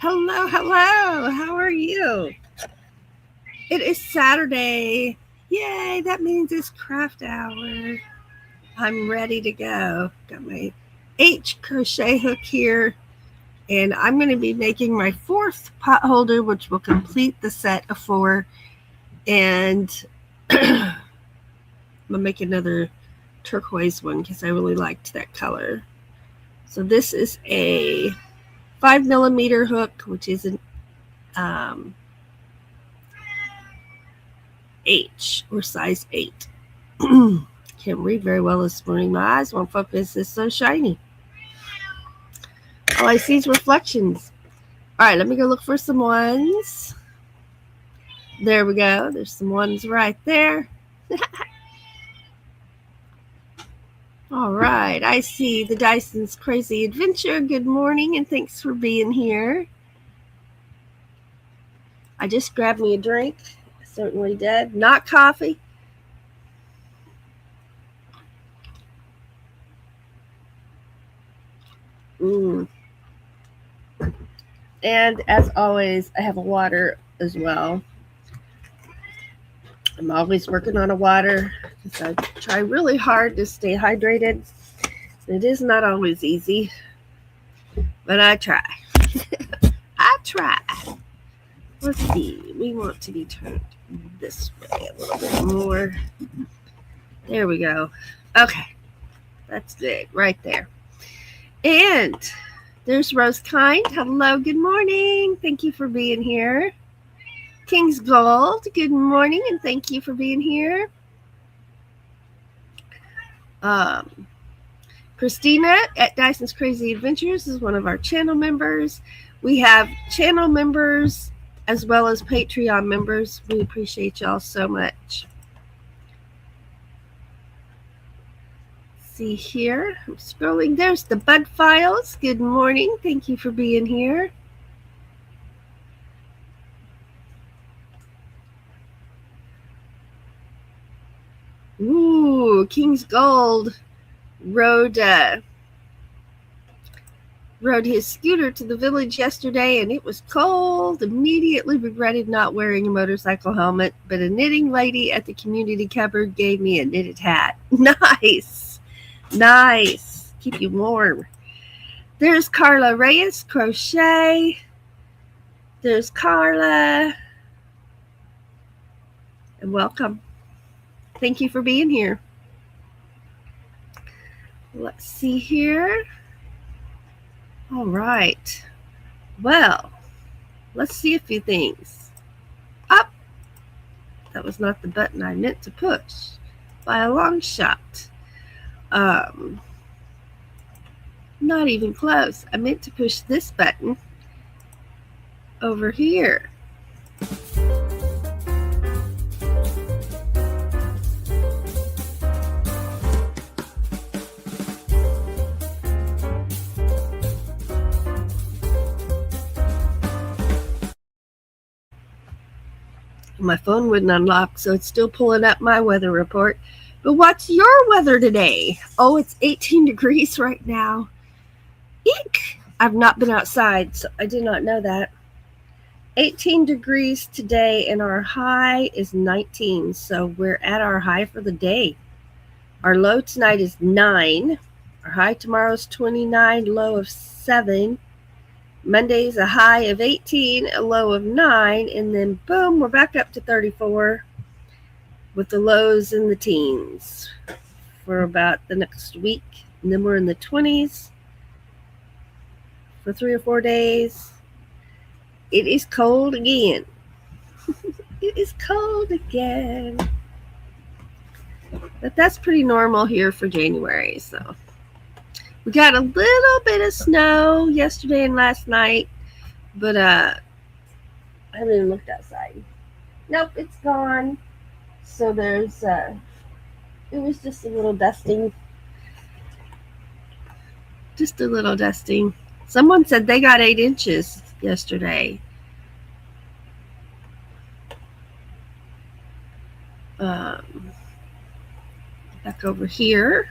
Hello, hello. How are you? It is Saturday. Yay, that means it's craft hour. I'm ready to go. Got my H crochet hook here, and I'm going to be making my fourth pot holder, which will complete the set of 4. And I'm going to make another turquoise one because I really liked that color. So this is a 5mm hook, which is an H or size 8. Can't read very well this morning. My eyes won't focus. It's so shiny. All I see is reflections. All right, let me go look for some ones. There we go. There's some ones right there. All right, I see the Dyson's Crazy Adventure. Good morning, and thanks for being here. I just grabbed me a drink. I certainly did. Not coffee. And as always, I have a water as well. I'm always working on a water because I try really hard to stay hydrated. It is not always easy, but I try. I try. Let's see. We want to be turned this way a little bit more. There we go. Okay. That's good right there. And there's Rose Kind. Hello. Good morning. Thank you for being here. King's Gold. Good morning, and thank you for being here. Christina at Dyson's Crazy Adventures is one of our channel members. We have channel members as well as Patreon members. We appreciate y'all so much. See here, I'm scrolling. There's the Bud Files. Good morning. Thank you for being here. Ooh, King's Gold rode his scooter to the village yesterday, and it was cold. Immediately regretted not wearing a motorcycle helmet, but a knitting lady at the community cupboard gave me a knitted hat. Nice. Keep you warm. There's Carla Reyes, crochet. There's Carla. And welcome. Thank you for being here. Let's see here. All right. Well, let's see a few things. Up. That was not the button I meant to push by a long shot. Not even close. I meant to push this button over here. My phone wouldn't unlock, so it's still pulling up my weather report. But what's your weather today? Oh, it's 18 degrees right now. Eek! I've not been outside, so I did not know that. 18 degrees today, and our high is 19, so we're at our high for the day. Our low tonight is 9. Our high tomorrow is 29, low of 7. Monday's a high of 18, a low of 9, and then boom, we're back up to 34 with the lows in the teens for about the next week. And then we're in the 20s for 3 or 4 days. It is cold again. It is cold again. But that's pretty normal here for January, so. We got a little bit of snow yesterday and last night, but I haven't even looked outside. Nope, it's gone. So there's, it was just a little dusting. Just a little dusting. Someone said they got 8 inches yesterday. Back over here.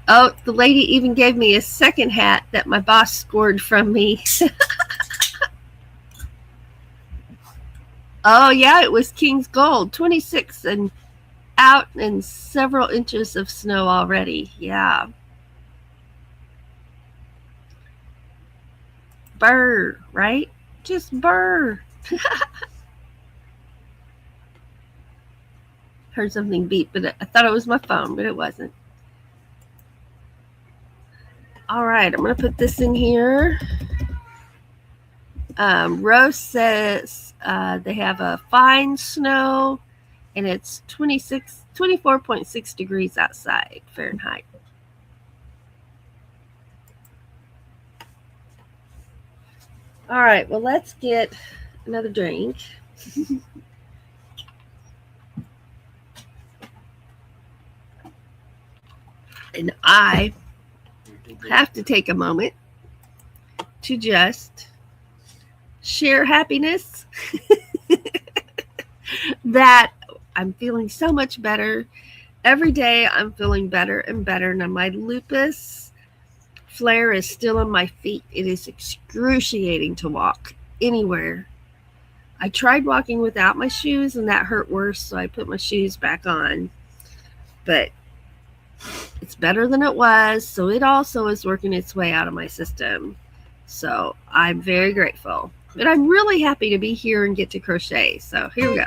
Oh, the lady even gave me a second hat that my boss scored from me. Oh, yeah, it was King's Gold, 26 and out and several inches of snow already. Yeah. Burr, right? Just burr. Heard something beep, but I thought it was my phone, but it wasn't. All right, I'm going to put this in here. Rose says they have a fine snow, and it's 24.6 degrees outside Fahrenheit. All right, well, let's get another drink. And I have to take a moment to just share happiness that I'm feeling so much better. Every day I'm feeling better and better. Now my lupus flare is still on my feet. It is excruciating to walk anywhere. I tried walking without my shoes and that hurt worse, so I put my shoes back on. But it's better than it was, so it also is working its way out of my system. So I'm very grateful. But I'm really happy to be here and get to crochet. So here we go.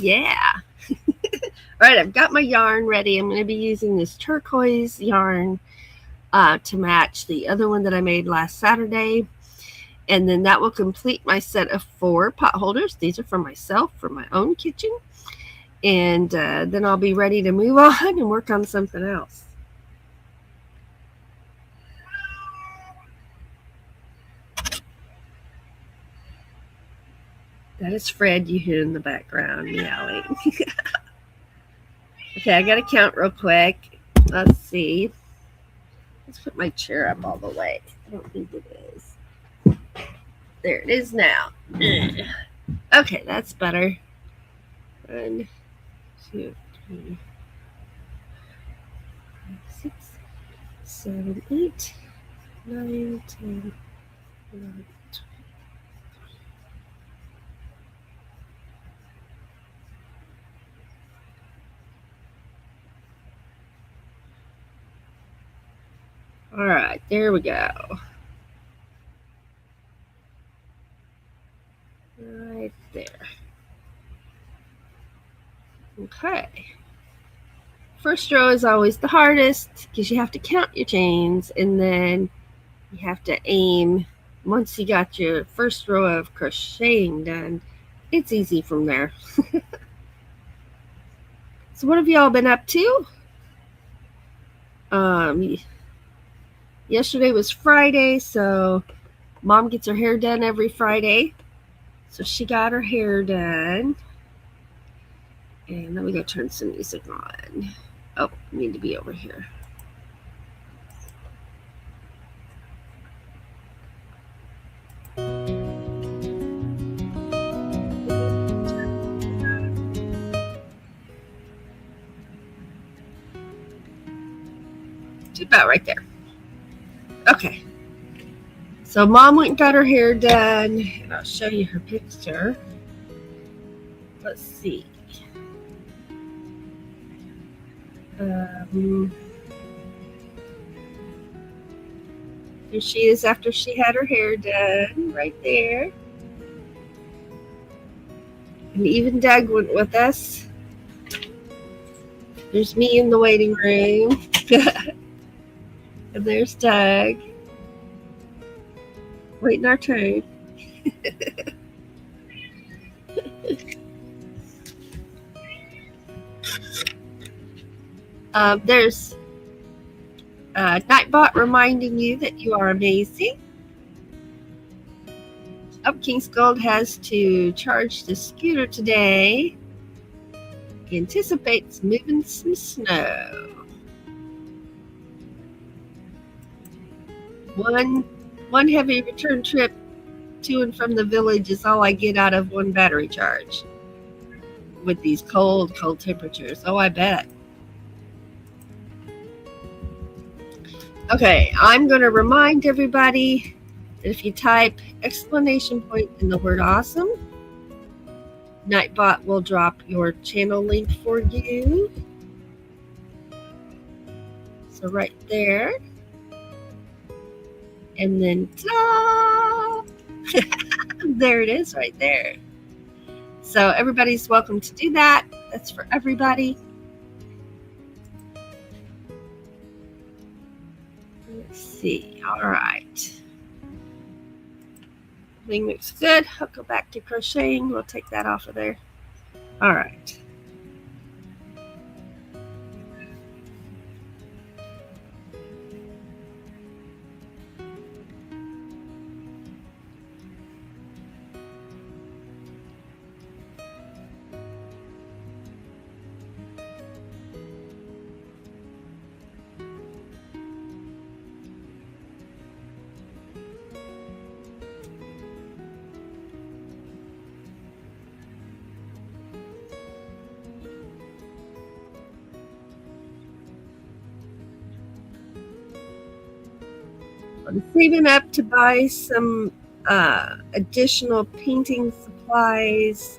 Yeah. All right, I've got my yarn ready. I'm going to be using this turquoise yarn to match the other one that I made last Saturday. And then that will complete my set of 4 pot holders. These are for myself, for my own kitchen. And then I'll be ready to move on and work on something else. That is Fred you hear in the background meowing. Okay, I got to count real quick. Let's see. Let's put my chair up all the way. I don't think it is. There it is now. Okay, that's better. 1, 2, 3, 6, 7, 8, 9, 10, 11, 12. All right, there we go. Right there. Okay. First row is always the hardest because you have to count your chains and then you have to aim. Once you got your first row of crocheting done, it's easy from there. So what have y'all been up to? Yesterday was Friday, so Mom gets her hair done every Friday. So she got her hair done. And then we go turn some music on. Oh, I need to be over here. About right there. Okay. So Mom went and got her hair done, and I'll show you her picture. Let's see. There she is after she had her hair done, right there. And even Doug went with us. There's me in the waiting room. And there's Doug. Waiting our turn. There's Nightbot reminding you that you are amazing. Up King's Gold has to charge the scooter today. He anticipates moving some snow. One heavy return trip to and from the village is all I get out of one battery charge with these cold temperatures. Oh, I bet. Okay, I'm going to remind everybody that if you type exclamation point in the word awesome, Nightbot will drop your channel link for you. So right there. And then, ta-da! There it is right there. So everybody's welcome to do that. That's for everybody. Let's see. All right. Everything looks good. I'll go back to crocheting. We'll take that off of there. All right. I'm saving up to buy some additional painting supplies.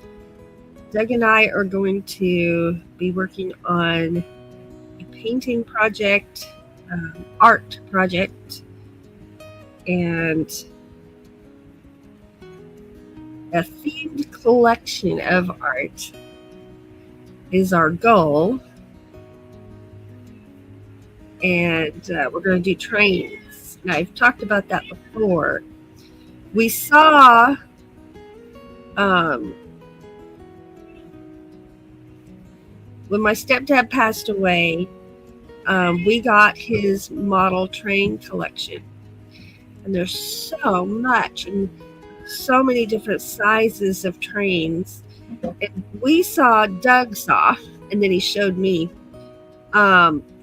Doug and I are going to be working on a painting project, art project, and a themed collection of art is our goal. And we're going to do trains. Now, I've talked about that before. We saw when my stepdad passed away, we got his model train collection. And there's so much and so many different sizes of trains. And Doug saw, and then he showed me,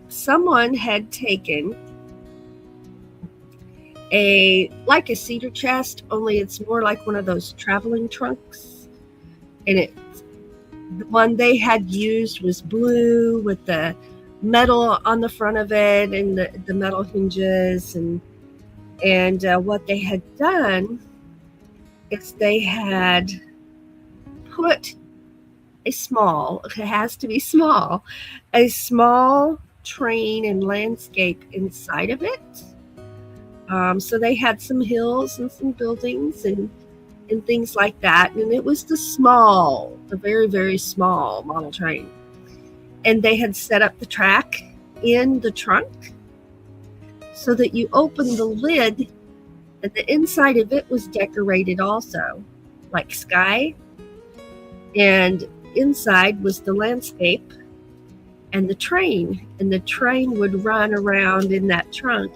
someone had taken like a cedar chest, only it's more like one of those traveling trunks. And the one they had used was blue with the metal on the front of it and the metal hinges. And what they had done is they had put it has to be small, a small train and landscape inside of it. So they had some hills and some buildings and things like that. And it was the very, very small model train. And they had set up the track in the trunk so that you open the lid and the inside of it was decorated also, like sky. And inside was the landscape and the train. And the train would run around in that trunk,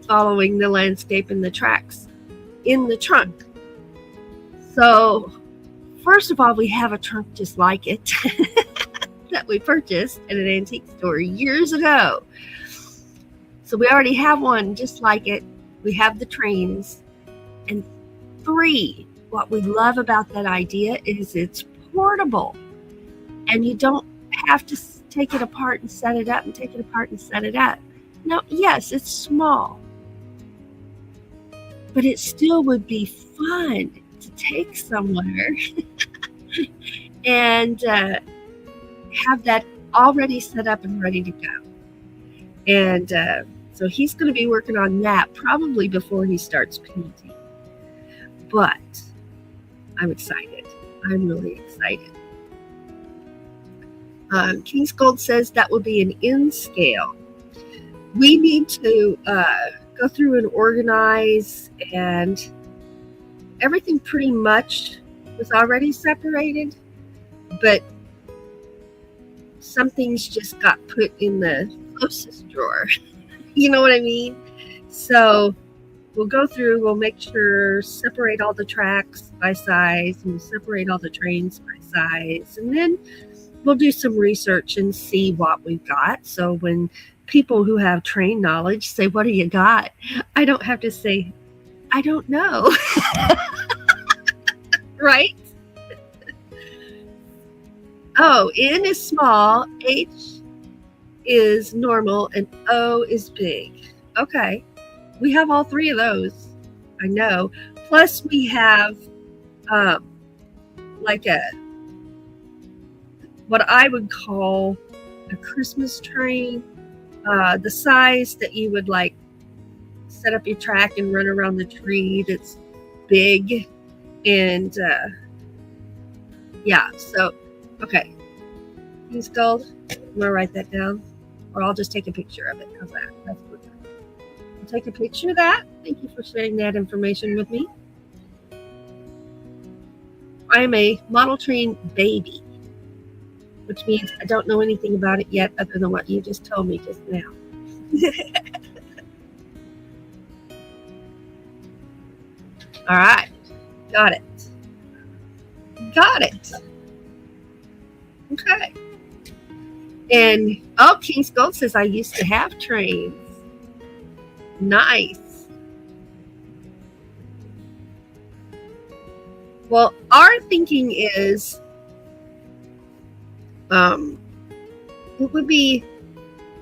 following the landscape and the tracks in the trunk. So first of all, we have a trunk just like it that we purchased at an antique store years ago. So we already have one just like it. We have the trains. And 3, what we love about that idea is it's portable. And you don't have to take it apart and set it up and take it apart and set it up. Now, yes, it's small, but it still would be fun to take somewhere and have that already set up and ready to go. And So he's going to be working on that probably before he starts painting. But I'm excited. I'm really excited. King's Gold says that will be an in scale. We need to go through and organize, and everything pretty much was already separated, but some things just got put in the closest drawer. You know what I mean? So we'll go through, we'll make sure, separate all the tracks by size, and we'll separate all the trains by size, and then we'll do some research and see what we've got. So when people who have train knowledge say, what do you got? I don't have to say, I don't know. Right? Oh, N is small, H is normal, and O is big. Okay. We have all three of those. I know. Plus we have like what I would call a Christmas train, the size that you would like set up your track and run around the tree. That's big, and yeah. So, okay, King's Gold. I'm gonna write that down, or I'll just take a picture of it. How's that? That's good. I'll take a picture of that. Thank you for sharing that information with me. I am a model train baby, which means I don't know anything about it yet other than what you just told me just now. All right. Got it. Got it. Okay. And, oh, King's Gold says I used to have trains. Nice. Well, our thinking is it would be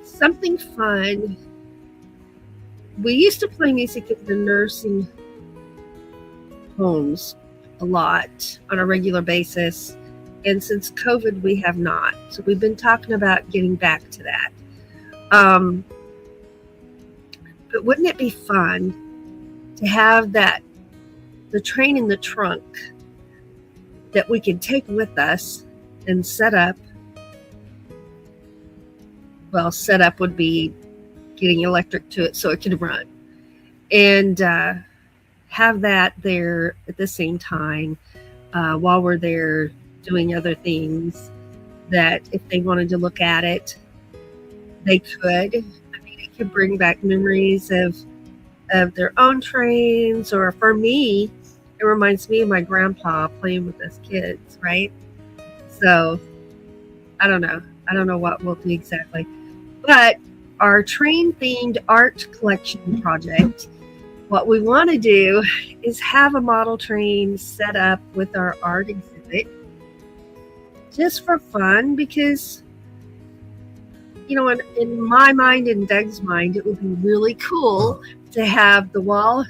something fun. We used to play music at the nursing homes a lot on a regular basis, and since COVID we have not. So we've been talking about getting back to that. But wouldn't it be fun to have that, the train in the trunk that we could take with us and set up? Well, set up would be getting electric to it so it could run, and have that there at the same time while we're there doing other things, that if they wanted to look at it, they could. I mean, it could bring back memories of their own trains, or for me, it reminds me of my grandpa playing with us kids, right? So I don't know what we'll do exactly. But our train-themed art collection project, what we want to do is have a model train set up with our art exhibit just for fun, because, you know, in my mind and Doug's mind, it would be really cool to have the wall,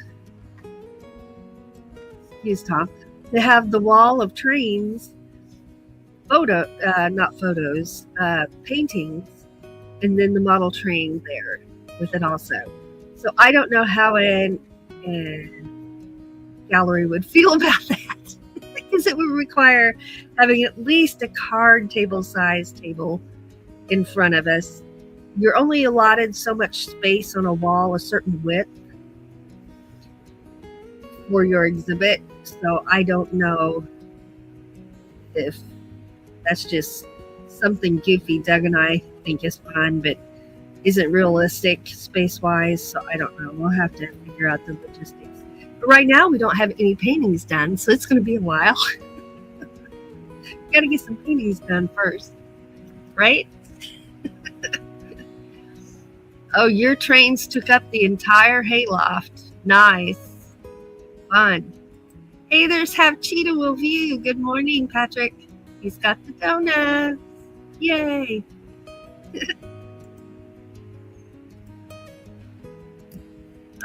excuse Tom, to have the wall of trains, paintings, and then the model train there with it also. So I don't know how a gallery would feel about that, because it would require having at least a card table size table in front of us. You're only allotted so much space on a wall, a certain width for your exhibit. So I don't know if that's just something goofy Doug and I think is fun, but isn't realistic space-wise. So I don't know. We'll have to figure out the logistics. But right now, we don't have any paintings done, so it's going to be a while. Got to get some paintings done first, right? Oh, your trains took up the entire hayloft. Nice. Fun. Hey, there's Have Cheetah Will View. Good morning, Patrick. He's got the donuts. Yay.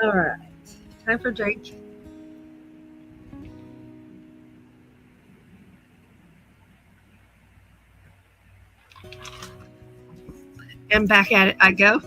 All right. Time for drink. And back at it I go.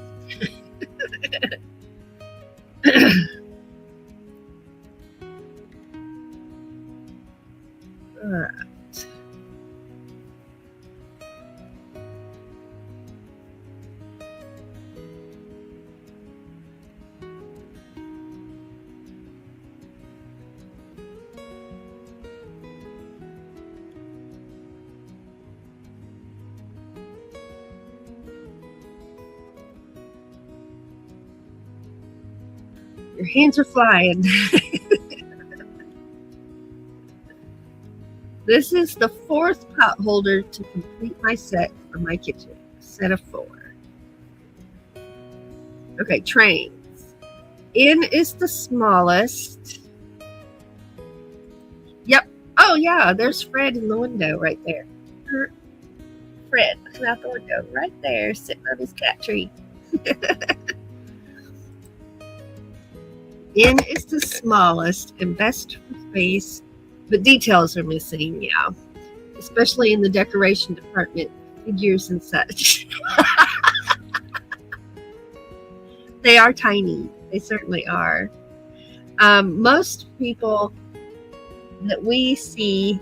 Your hands are flying. This is the 4th pot holder to complete my set for my kitchen. A set of 4. Okay, trains. N is the smallest. Yep. Oh, yeah, there's Fred in the window right there. Fred looking out the window right there, sitting on his cat tree. N is the smallest and best for space, but details are missing, yeah. Especially in the decoration department, figures and such. They are tiny. They certainly are. Most people that we see,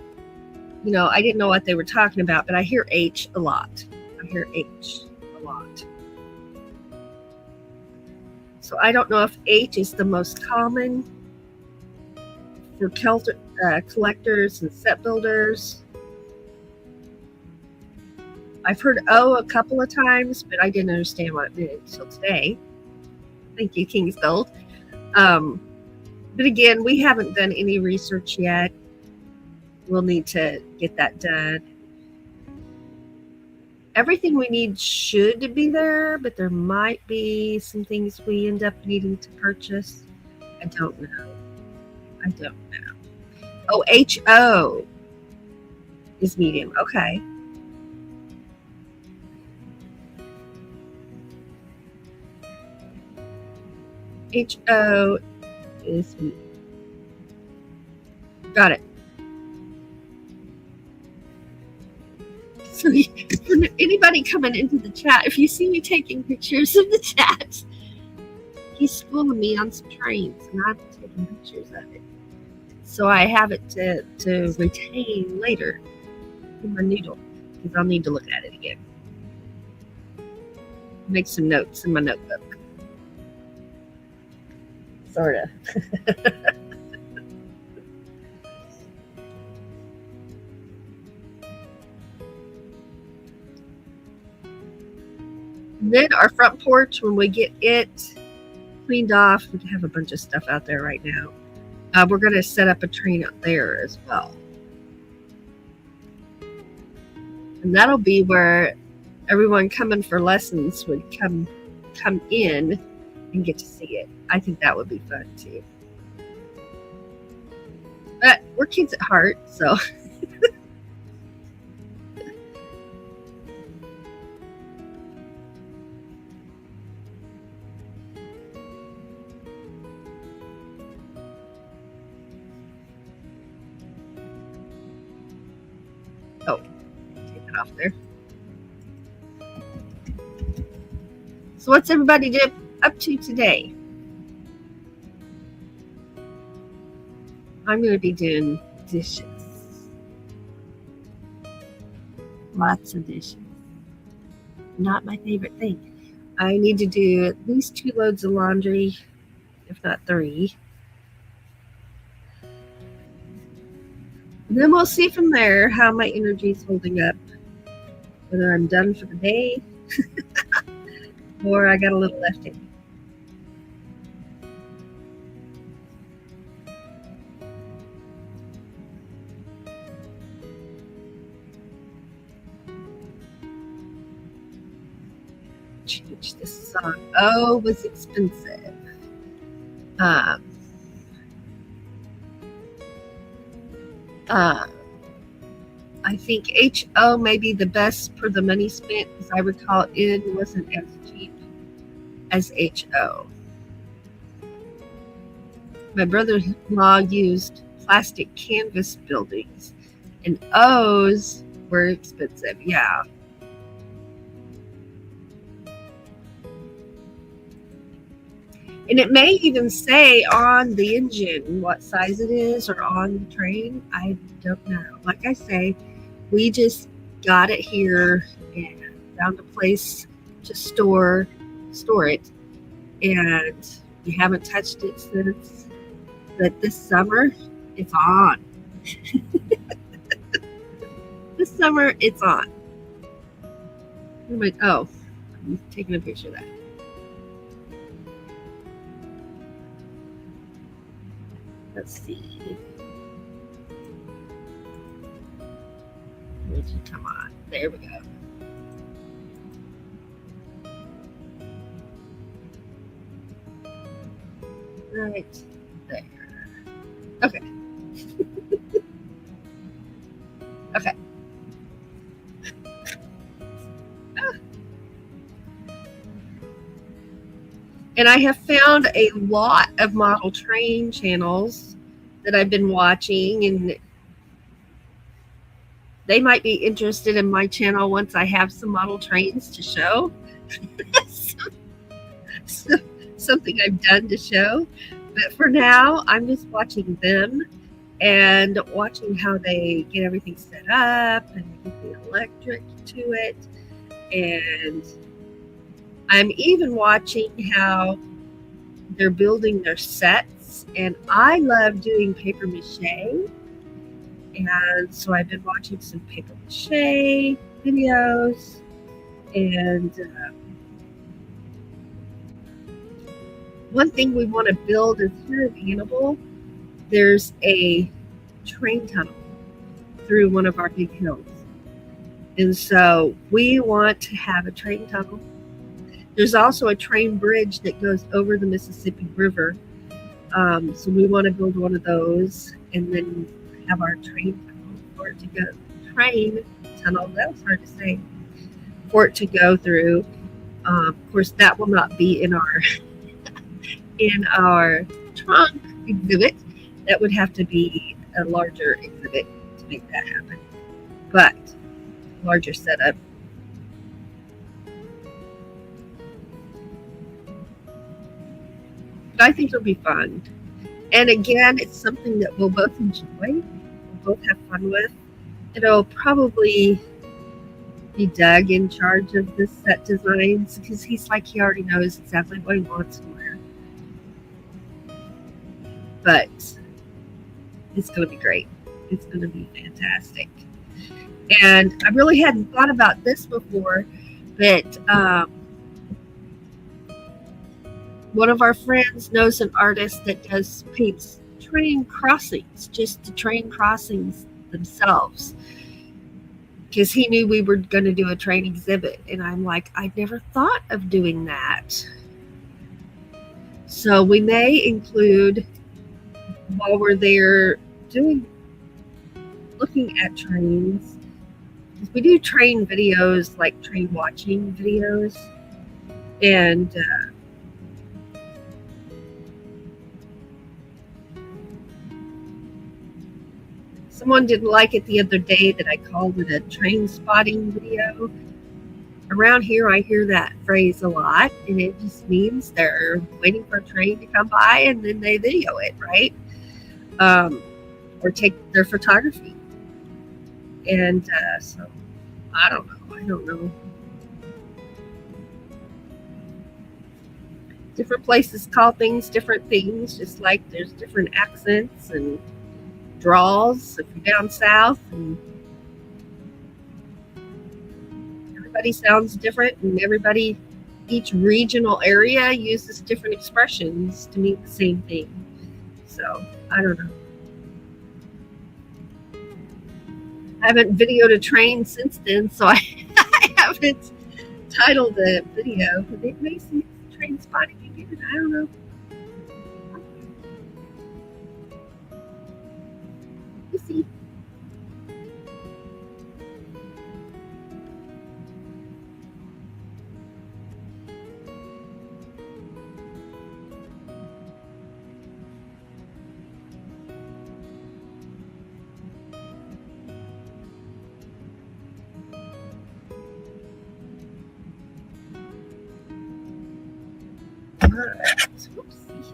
you know, I didn't know what they were talking about, but I hear H a lot. I hear H a lot. So I don't know if H is the most common for collectors and set builders. I've heard O a couple of times, but I didn't understand what it meant until today. Thank you, King's Gold. But again, we haven't done any research yet. We'll need to get that done. Everything we need should be there, but there might be some things we end up needing to purchase. I don't know. Oh, HO is medium. Okay. HO is medium. Got it. So for anybody coming into the chat, if you see me taking pictures of the chat, he's schooling me on some trains, and I'm taking pictures of it. So I have it to retain later in my noodle, because I'll need to look at it again. Make some notes in my notebook. Sort of. Then our front porch, when we get it cleaned off, we have a bunch of stuff out there right now. We're going to set up a train out there as well. And that'll be where everyone coming for lessons would come in and get to see it. I think that would be fun too. But we're kids at heart, so. Oh, take it off there. So what's everybody up to today? I'm going to be doing dishes. Lots of dishes. Not my favorite thing. I need to do at least 2 loads of laundry, if not 3. And then we'll see from there how my energy is holding up. Whether I'm done for the day or I got a little left in. Change this song. Oh, it was expensive. I think HO may be the best for the money spent, as I recall N wasn't as cheap as HO. My brother-in-law used plastic canvas buildings, and O's were expensive, yeah. And it may even say on the engine what size it is, or on the train. I don't know. Like I say, we just got it here and found a place to store it, and we haven't touched it since. But this summer, it's on. This summer, it's on. Oh, I'm taking a picture of that. Let's see. Would you come on? There we go. Right there. Okay. Okay. And I have found a lot of model train channels that I've been watching, and they might be interested in my channel once I have some model trains to show. So, something I've done to show. But for now, I'm just watching them and watching how they get everything set up and get the electric to it. And I'm even watching how they're building their sets. And I love doing paper mache. And so I've been watching some paper mache videos. And one thing we want to build is here at Hannibal, there's a train tunnel through one of our big hills. And so we want to have a train tunnel. There's also a train bridge that goes over the Mississippi River. So we want to build one of those and then have our train tunnel for it to go. Train tunnel, that was hard to say. For it to go through. Of course, that will not be in our trunk exhibit. That would have to be a larger exhibit to make that happen. But larger setup. But I think it'll be fun. And again, it's something that we'll both enjoy. We'll both have fun with. It'll probably be Doug in charge of the set designs because he's like he already knows exactly what he wants and where. But it's going to be great. It's going to be fantastic. And I really hadn't thought about this before, but one of our friends knows an artist that paints train crossings, just the train crossings themselves. Because he knew we were going to do a train exhibit. And I'm like, I never thought of doing that. So we may include, while we're there looking at trains, we do train videos, like train watching videos. And someone didn't like it the other day that I called it a train spotting video. Around here, I hear that phrase a lot, and it just means they're waiting for a train to come by and then they video it, right? Or take their photography. And so, I don't know. Different places call things different things, just like there's different accents and draws if you're down south, and everybody sounds different, and each regional area uses different expressions to mean the same thing. So I don't know. I haven't videoed a train since then, so I haven't titled the video, but it may see train spotting again. I don't know. We'll see. Whoopsie.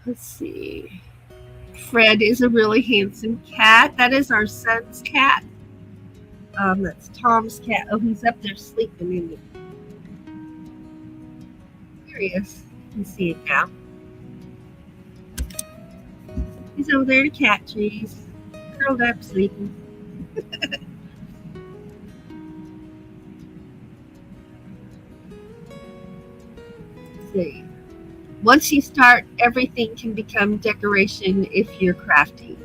Let's see. Fred is a really handsome cat. That is our son's cat. That's Tom's cat. Oh, he's up there sleeping in it. There he is. You can see it now. He's over there in the cat trees, curled up, sleeping. Let's see. Once you start, everything can become decoration if you're crafty.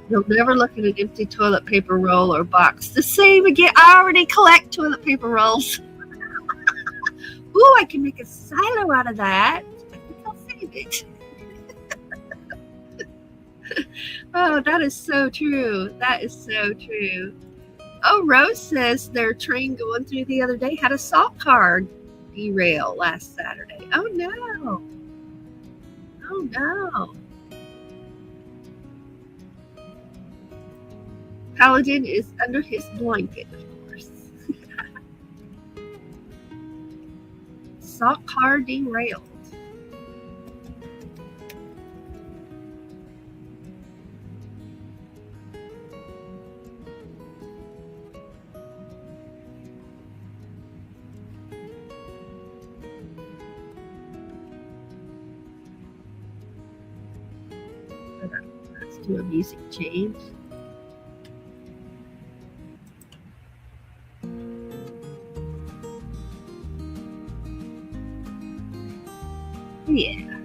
You'll never look at an empty toilet paper roll or box the same again. I already collect toilet paper rolls. Ooh, I can make a silo out of that. I think I'll save it. Oh, that is so true. That is so true. Oh, Rose says their train going through the other day had a salt car derail last Saturday. Oh, no. Oh, no. Paladin is under his blanket, of course. Salt car derailed. Let's do a music change. Yeah.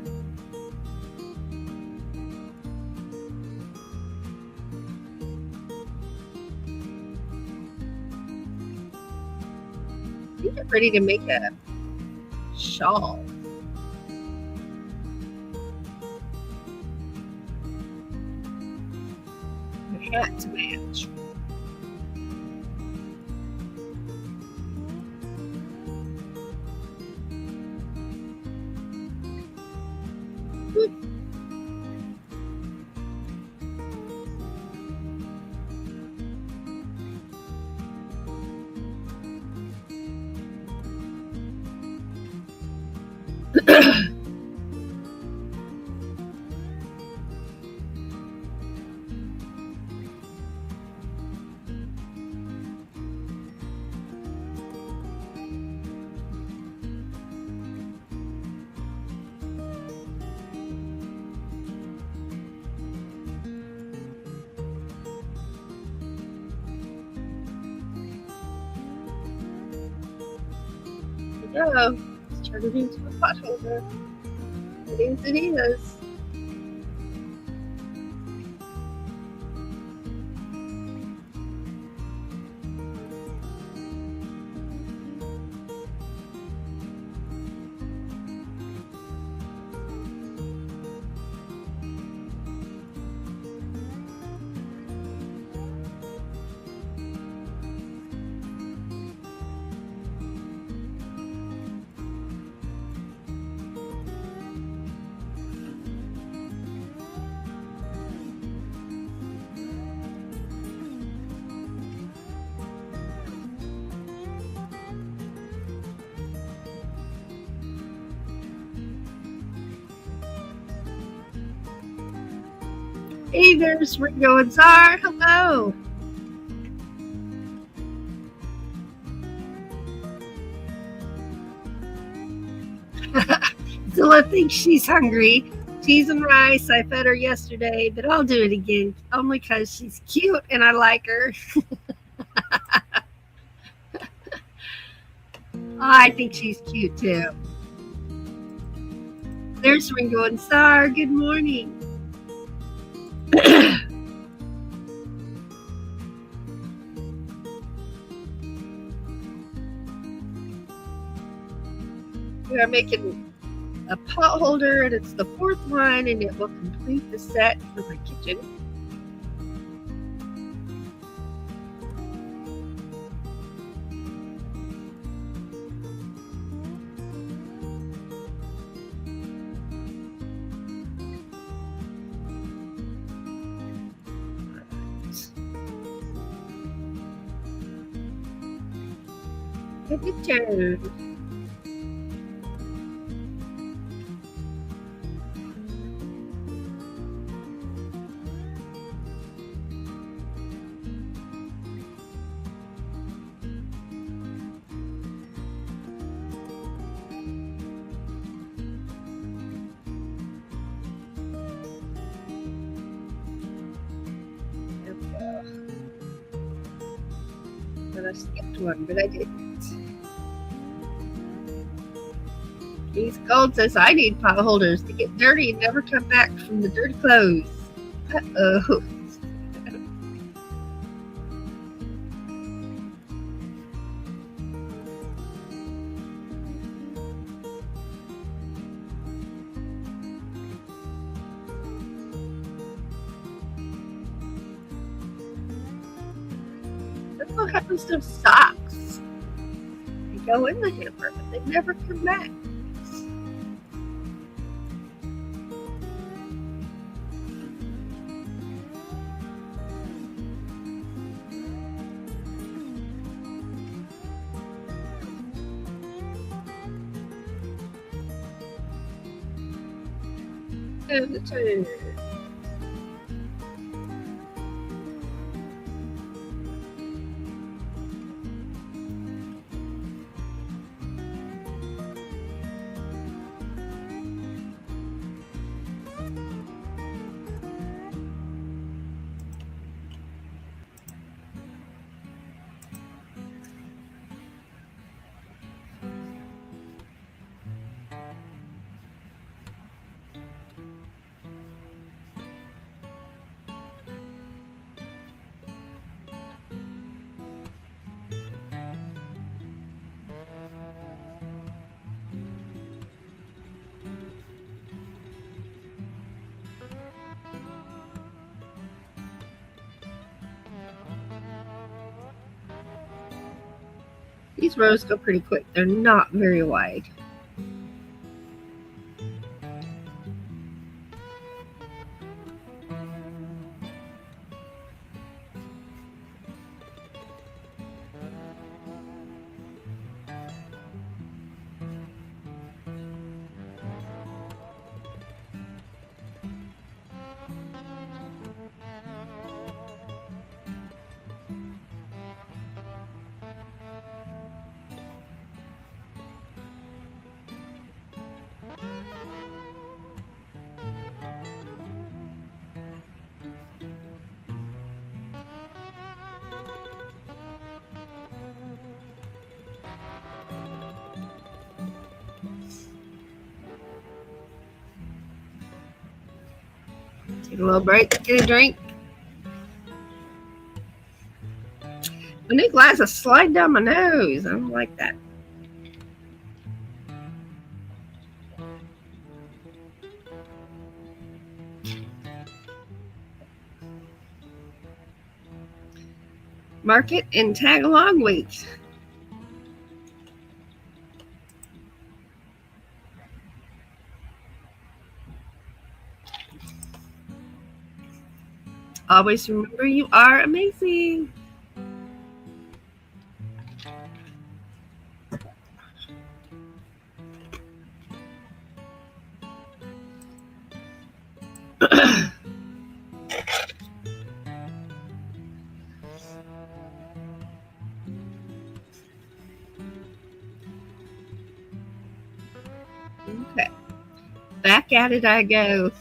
I think I'm ready to make a shawl. A hat to match. Go. Let's turn it into a pot holder. It is, it is. Hey, there's Ringo and Czar. Hello. Zilla thinks she's hungry. Cheese and rice. I fed her yesterday, but I'll do it again only because she's cute and I like her. I think she's cute too. There's Ringo and Czar. Good morning. We are making a pot holder, and it's the fourth one, and it will complete the set for my kitchen. Good turn. thought I skipped one, but I didn't. Keith Gold says, I need pot holders to get dirty and never come back from the dirty clothes. Uh-oh. That's what happens to socks. They go in the hamper, but they never come back. And the turn. These rows go pretty quick. They're not very wide. Take a little break, get a drink. My new glasses slide down my nose. I don't like that. Market and tag along weeks. Always remember you are amazing. Okay. Back at it I go.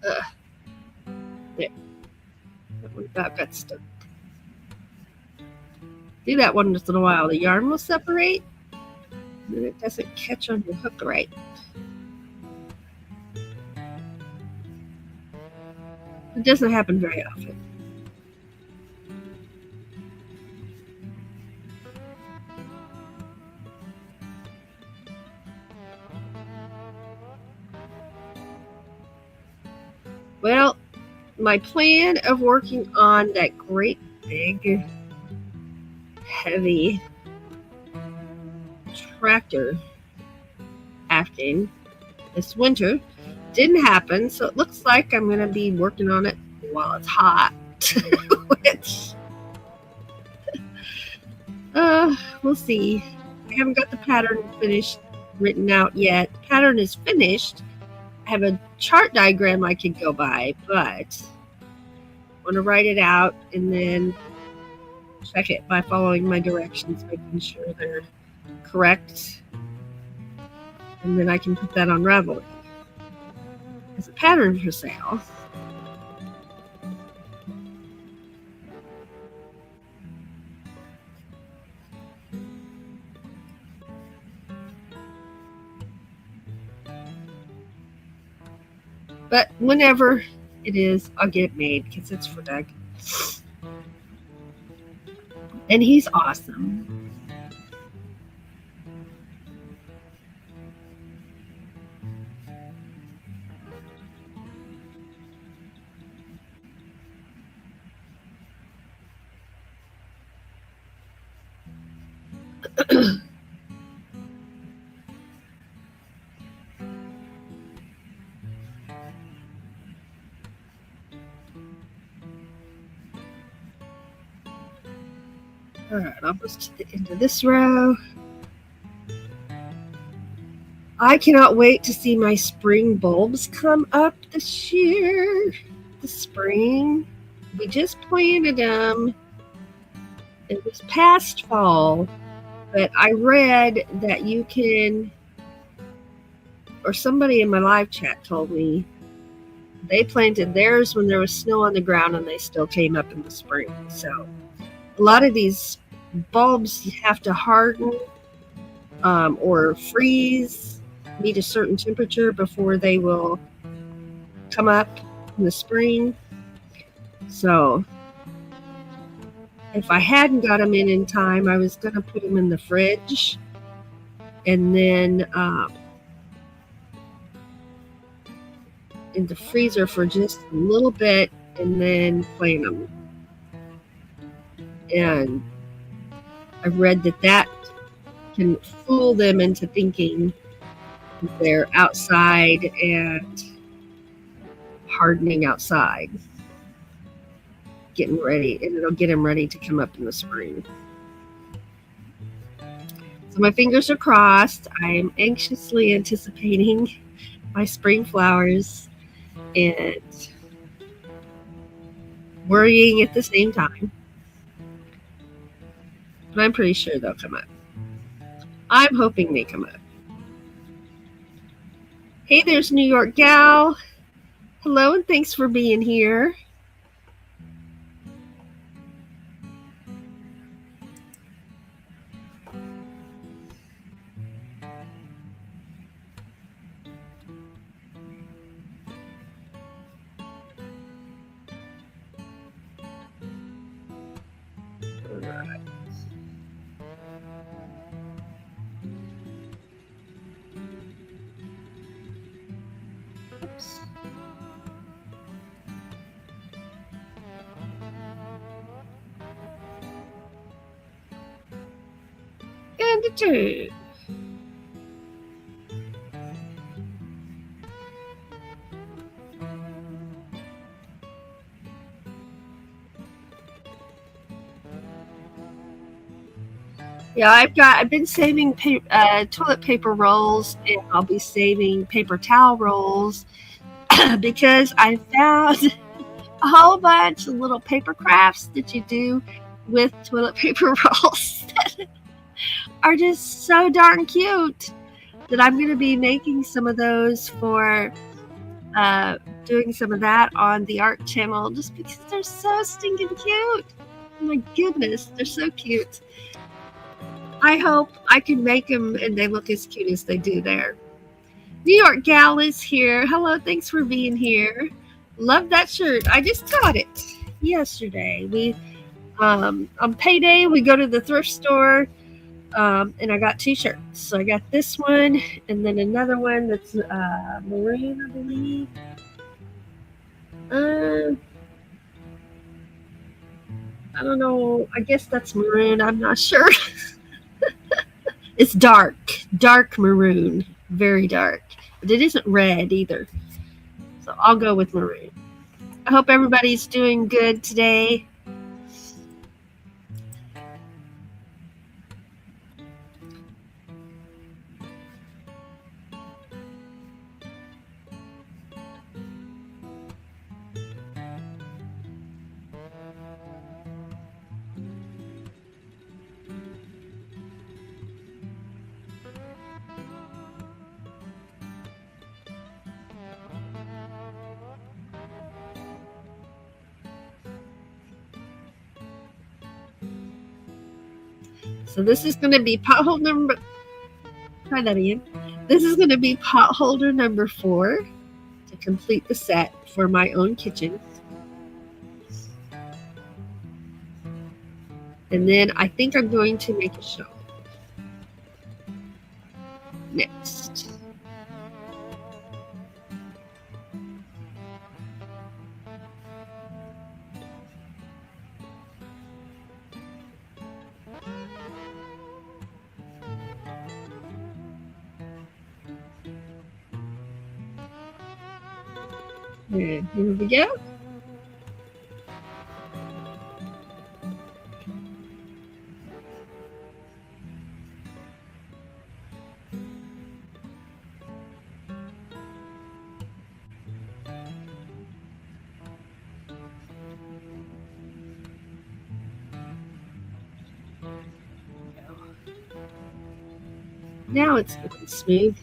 There. That one got stuck. Do that one once in a while. The yarn will separate, and it doesn't catch on your hook right. It doesn't happen very often. Well, my plan of working on that great big heavy tractor afghan this winter didn't happen, so it looks like I'm going to be working on it while it's hot. Which we'll see. I haven't got the pattern written out yet. The pattern is finished. I have a chart diagram I could go by, but I want to write it out and then check it by following my directions, making sure they're correct, and then I can put that on Ravelry as a pattern for sale. But whenever it is, I'll get it made because it's for Doug. And he's awesome. All right, almost to the end of this row. I cannot wait to see my spring bulbs come up this year. The spring. We just planted them. It was past fall, but I read that you can, or somebody in my live chat told me, they planted theirs when there was snow on the ground and they still came up in the spring. So a lot of these bulbs have to harden or freeze, meet a certain temperature before they will come up in the spring. So if I hadn't got them in time, I was going to put them in the fridge and then in the freezer for just a little bit and then plant them. And I read that can fool them into thinking they're outside and hardening outside, getting ready, and it'll get them ready to come up in the spring. So my fingers are crossed. I am anxiously anticipating my spring flowers and worrying at the same time. But I'm pretty sure they'll come up. I'm hoping they come up. Hey, there's New York Gal. Hello, and thanks for being here. And a two. Yeah, I've been saving toilet paper rolls, and I'll be saving paper towel rolls because I found a whole bunch of little paper crafts that you do with toilet paper rolls that are just so darn cute that I'm going to be making some of those for doing some of that on the art channel just because they're so stinking cute. Oh my goodness, they're so cute. I hope I can make them and they look as cute as they do there. New York Gal is here. Hello, thanks for being here. Love that shirt. I just got it yesterday. We on payday we go to the thrift store, and I got 2 shirts. So I got this one and then another one that's maroon, I believe. I don't know. I guess that's maroon. I'm not sure. It's dark maroon, very dark. But it isn't red either. So I'll go with maroon. I hope everybody's doing good today. So this is going to be pothole number. Try that again. This is going to be pot holder number 4 to complete the set for my own kitchen. And then I think I'm going to make a shelf next. And here we go. Now it's going smooth.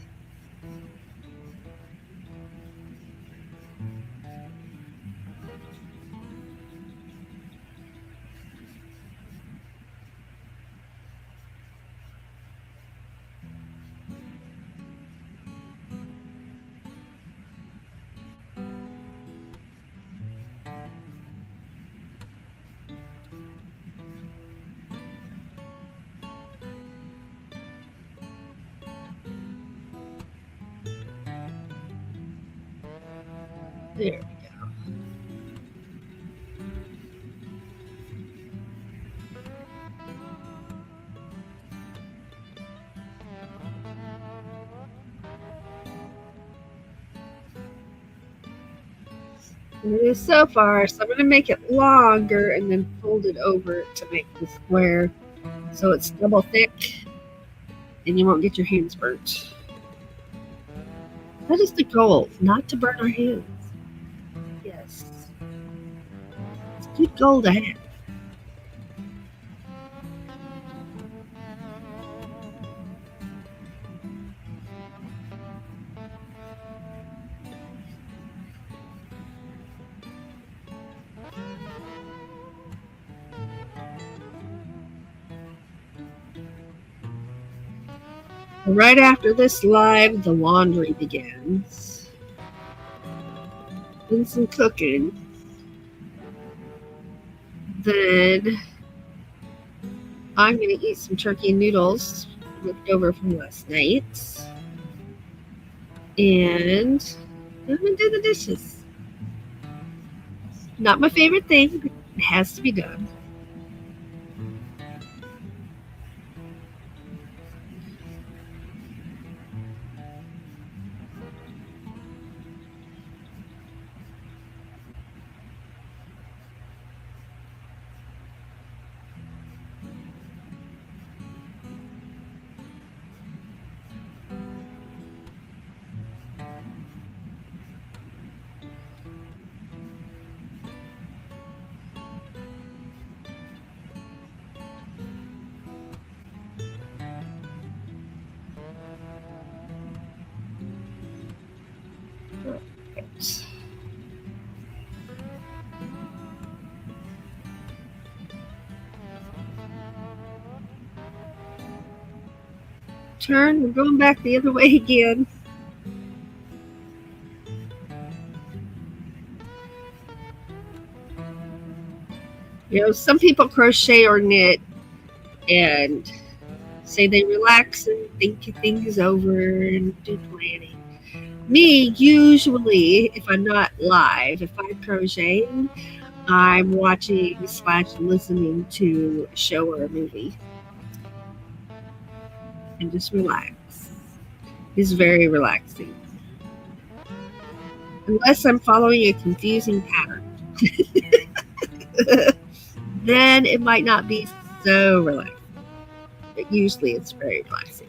There we go. And it is so far, so I'm going to make it longer and then fold it over to make the square so it's double thick and you won't get your hands burnt. That is the goal, not to burn our hands. Yes. It's a good goal to have. Right after this live, the laundry begins. Then some cooking. Then I'm going to eat some turkey and noodles left over from last night. And I'm going to do the dishes. Not my favorite thing, but it has to be done. turn. We're going back the other way again. You know, some people crochet or knit and say they relax and think things over and do planning. Me, usually, if I'm not live, if I'm crocheting, I'm watching / listening to a show or a movie and just relax. It's very relaxing. Unless I'm following a confusing pattern. Then it might not be so relaxing. But usually it's very relaxing.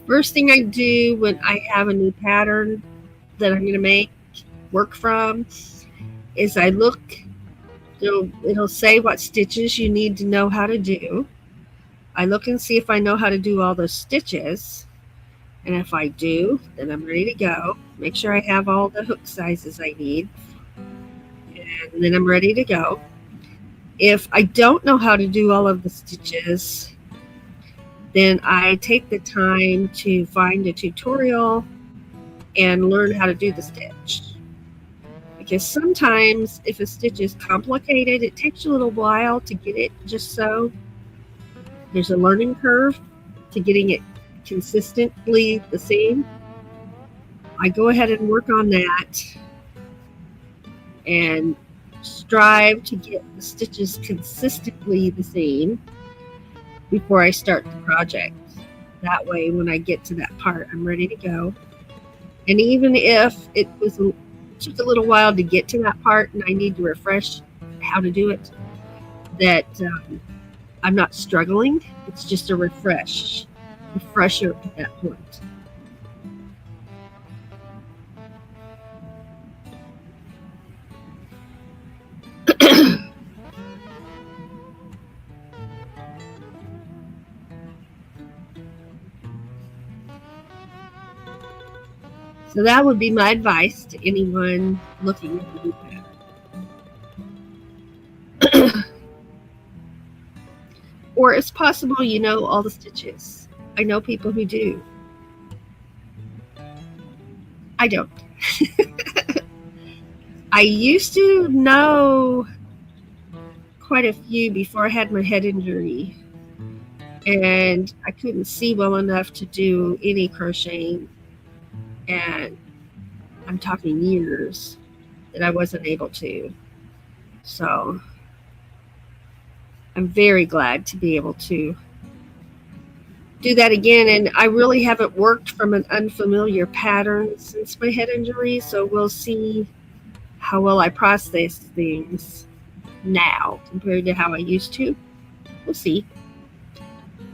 First thing I do when I have a new pattern that I'm going to make work from is I look, it'll say what stitches you need to know how to do. I look and see if I know how to do all those stitches. And if I do, then I'm ready to go. Make sure I have all the hook sizes I need. And then I'm ready to go. If I don't know how to do all of the stitches, then I take the time to find a tutorial and learn how to do the stitch. Because sometimes if a stitch is complicated, it takes you a little while to get it just so. There's a learning curve to getting it consistently the same. I go ahead and work on that and strive to get the stitches consistently the same before I start the project. That way, when I get to that part, I'm ready to go. And even if it took a little while to get to that part and I need to refresh how to do it, that I'm not struggling. It's just a refresher at that point. So that would be my advice to anyone looking at the new pattern. Or it's possible you know all the stitches. I know people who do. I don't. I used to know quite a few before I had my head injury. And I couldn't see well enough to do any crocheting. And I'm talking years that I wasn't able to. So I'm very glad to be able to do that again. And I really haven't worked from an unfamiliar pattern since my head injury. So we'll see how well I process things now compared to how I used to. We'll see.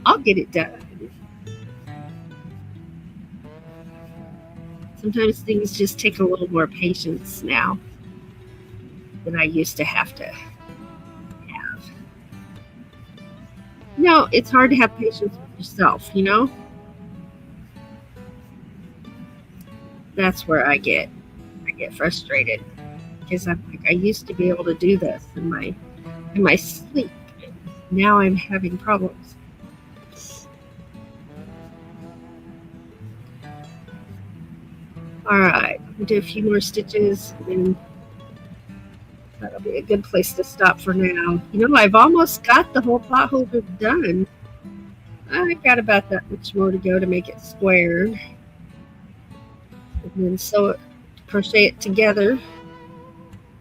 I'll get it done. Sometimes things just take a little more patience now than I used to have to have. No, it's hard to have patience with yourself, you know? That's where I get frustrated because I'm like, I used to be able to do this in my sleep. Now I'm having problems. All right, we'll do a few more stitches and that'll be a good place to stop for now. You know, I've almost got the whole pot holder done. I got about that much more to go to make it square. And then sew it, crochet it together,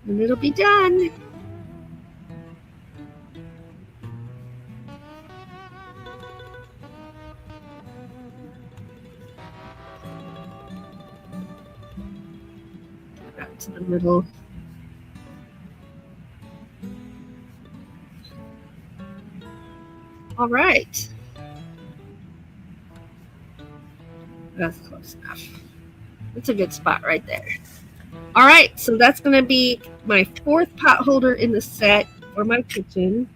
and it'll be done. Back to the middle. All right. That's close enough. That's a good spot right there. All right, so that's going to be my 4th pot holder in the set. for my kitchen.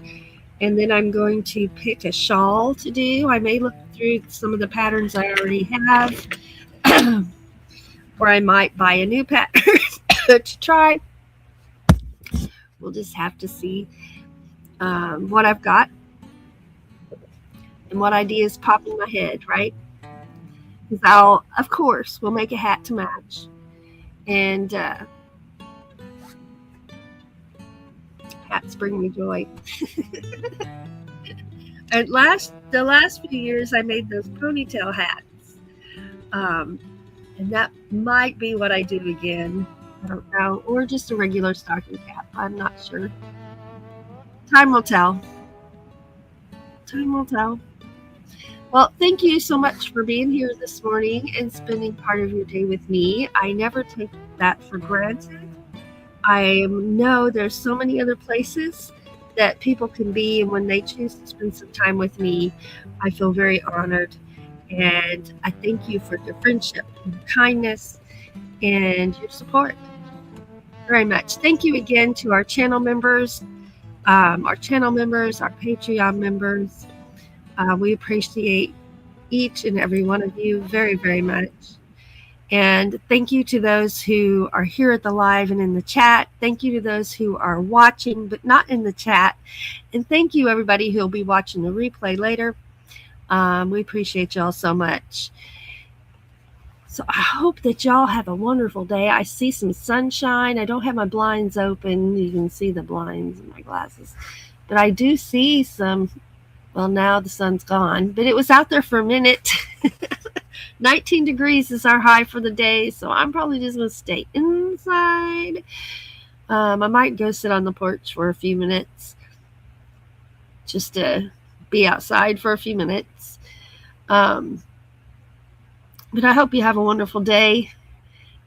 And then I'm going to pick a shawl to do. I may look through some of the patterns I already have, or I might buy a new pattern to try. We'll just have to see what I've got and what ideas pop in my head, right? Because of course, we'll make a hat to match. And hats bring me joy. And the last few years, I made those ponytail hats. And that might be what I do again. I don't know. Or just a regular stocking cap. I'm not sure. Time will tell. Time will tell. Well, thank you so much for being here this morning and spending part of your day with me. I never take that for granted. I know there's so many other places that people can be, and when they choose to spend some time with me, I feel very honored. And I thank you for your friendship, your kindness, and your support very much. Thank you again to our channel members, our Patreon members. We appreciate each and every one of you very, very much. And thank you to those who are here at the live and in the chat. Thank you to those who are watching but not in the chat. And thank you, everybody who will be watching the replay later. We appreciate y'all so much. So I hope that y'all have a wonderful day. I see some sunshine. I don't have my blinds open. You can see the blinds in my glasses. But I do see some. Well, now the sun's gone, but it was out there for a minute. 19 degrees is our high for the day, so I'm probably just going to stay inside. I might go sit on the porch for a few minutes just to be outside for a few minutes. But I hope you have a wonderful day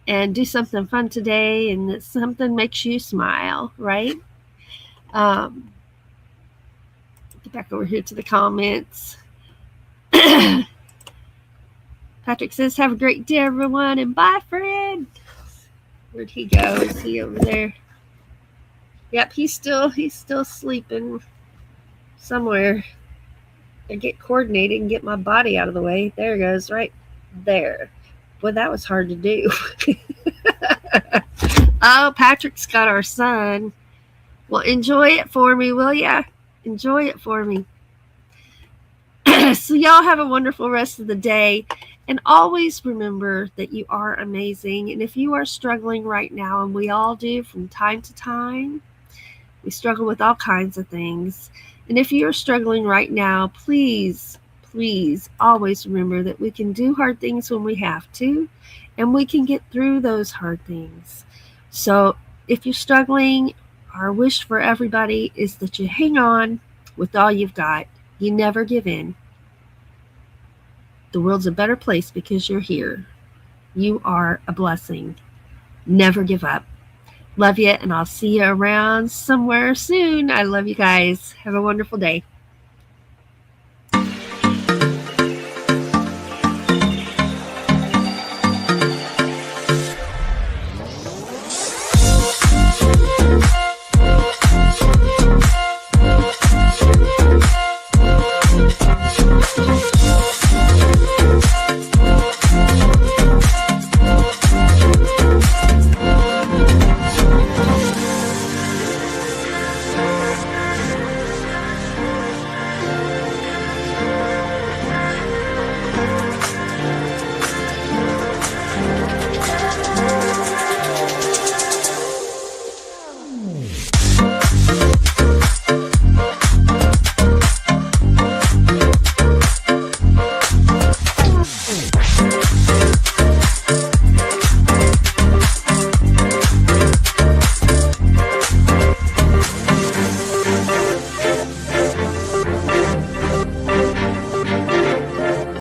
and do something fun today and that something makes you smile, right? Get back over here to the comments. Patrick says, have a great day, everyone, and bye, Fred. Where'd he go? Is he over there? Yep, he's still sleeping somewhere. I get coordinated and get my body out of the way. There it goes, right there. Boy, that was hard to do. Oh, Patrick's got our son. Well, enjoy it for me, will ya? Enjoy it for me. So y'all have a wonderful rest of the day. And always remember that you are amazing. And if you are struggling right now, and we all do from time to time, we struggle with all kinds of things. And if you're struggling right now, please, please always remember that we can do hard things when we have to, and we can get through those hard things. So if you're struggling, our wish for everybody is that you hang on with all you've got. You never give in. The world's a better place because you're here. You are a blessing. Never give up. Love you, and I'll see you around somewhere soon. I love you guys. Have a wonderful day.